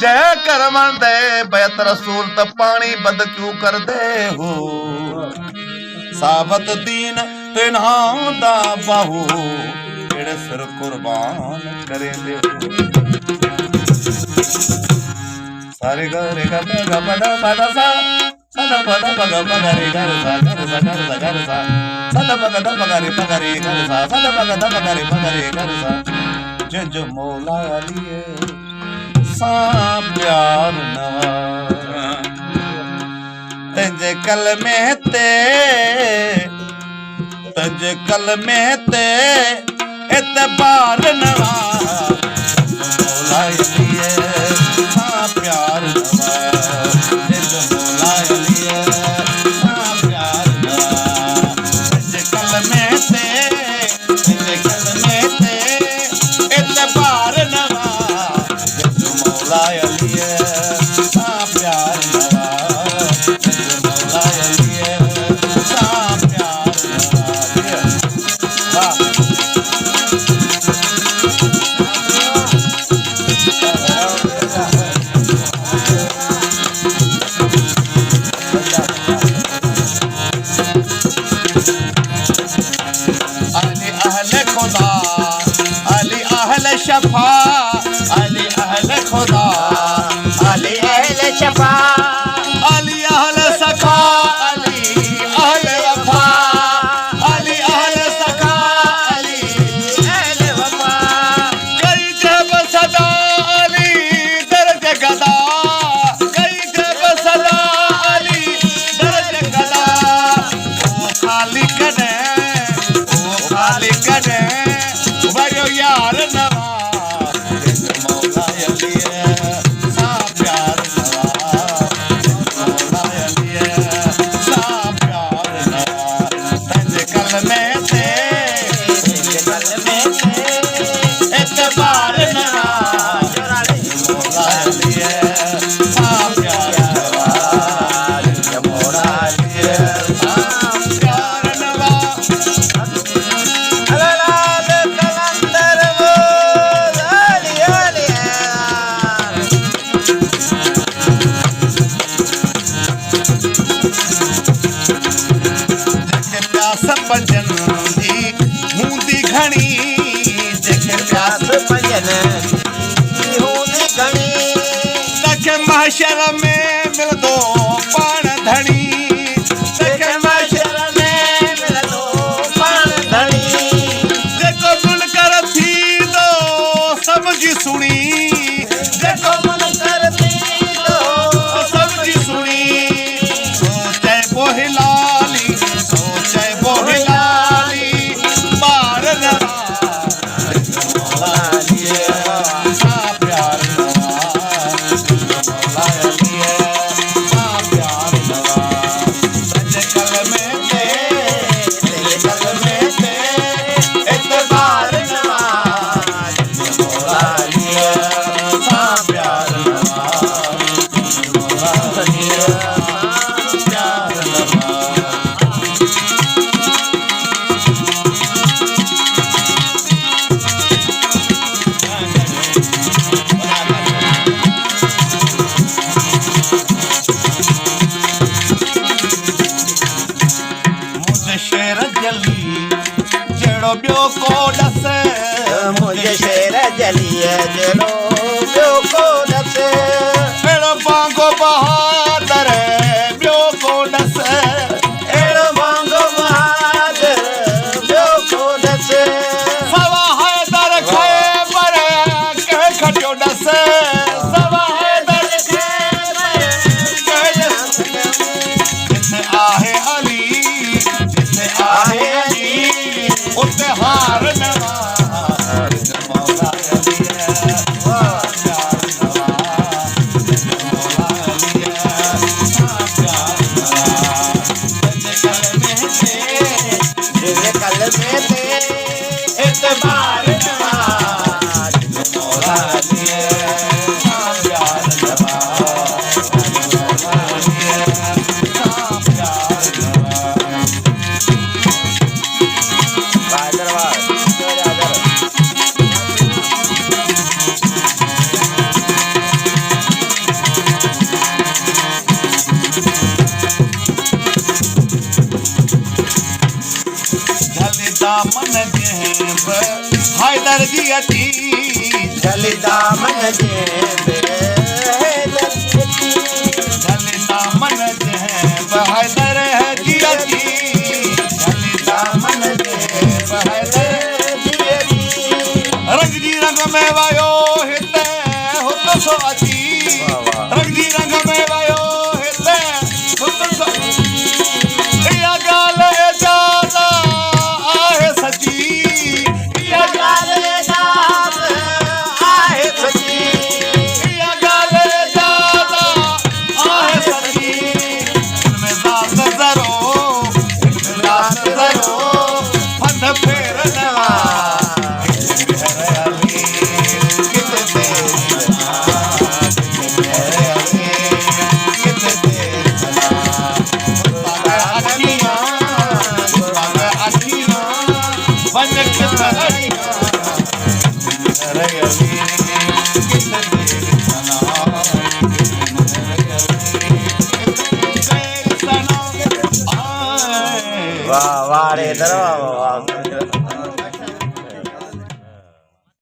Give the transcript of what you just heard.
जय कर मन दे बैत रसूल त पानी बंद क्यों कर दे हो साबत दीन तिन्हा दा बाहू जेड़े सिर कुर्बान करे दे हो सारे गा रे गा बड़ा बड़ा सा सदा बड़ा बगा बगा रे गा सा सदा बगा रे गा सा सदा बगा रे गा सा जो मौला लिए सा प्यार नवा तंजे कल में ते एतबार नवा मौला लिए सा प्यार नवा जो मौला लिए सा प्यार नवा तंजे कल में ते एतबार नवा जो मौला लिए सा प्यार नवा जो मौला लिए सा प्यार नवा अली अहले खुदा अली अहले शफा अली अहले खुदा अली अहले शफा अली अहले सखा अली अहले वफा अली अहले सखा अली अहले वफा कई जब सदा अली दर्द गदा कई जब सदा अली दर्द गदा ओ खाली कने वायो यार नवा मौला लिए सा प्यार नवा मौला लिए सा प्यार नवा तंजे कल में ते एतबार नवा मौला लिए सा प्यार नवा मौला लिए सा प्यार नवा पंजन दी हूंदी घणी जेके प्यास पंजन हूंदी घणी तके महशर में मिलदो पाण धणी तके महशर में मिलदो पाण धणी जेको मुनकर थींदो समझी सुणी जेको मुनकर थींदो समझी सुणी सोचे बोहिलाली सोचे बोहिलाली बार नवा मौला लिए सा प्यार नवा मौला लिए सा प्यार नवा तंजे कल में ते एतबार नवा मौला लिए सा प्यार नवा मौला लिए प्यार नवा मुझे शेर जली जेड़ो बियो को डस मुझे शेर जलिए जड़ो बियो को डस एड़ो बांगो बहादुर बियो को डस एड़ो बांगो बहादुर बियो को डस सवा हैदर खैबर कह खटियो डस सवा हैदर खैबर जिथे आहे अली जिथे आहे अली उते हार नवा मौला अली प्यार नवा मौला अली प्यार नवा तंजे कल में ते एतबार नवा मौला अली हैदर जी अची जलिदा मन जे हैदर जी जलिदा मन जे हैदर जी अची जलिदा मन जे हैदर रंग जी रंग में वायो हिते हुत सो अची रंग जी रंग में वायो हिते हुत सो इहा ॻाल्हि ज्यादा आहे सची इहा ॻाल्हि आहे सची इहा ॻाल्हि ज्यादा आहे सची इनमें ज़ात ज़रो फंद फेरन वाह वाह रे दरवा वाह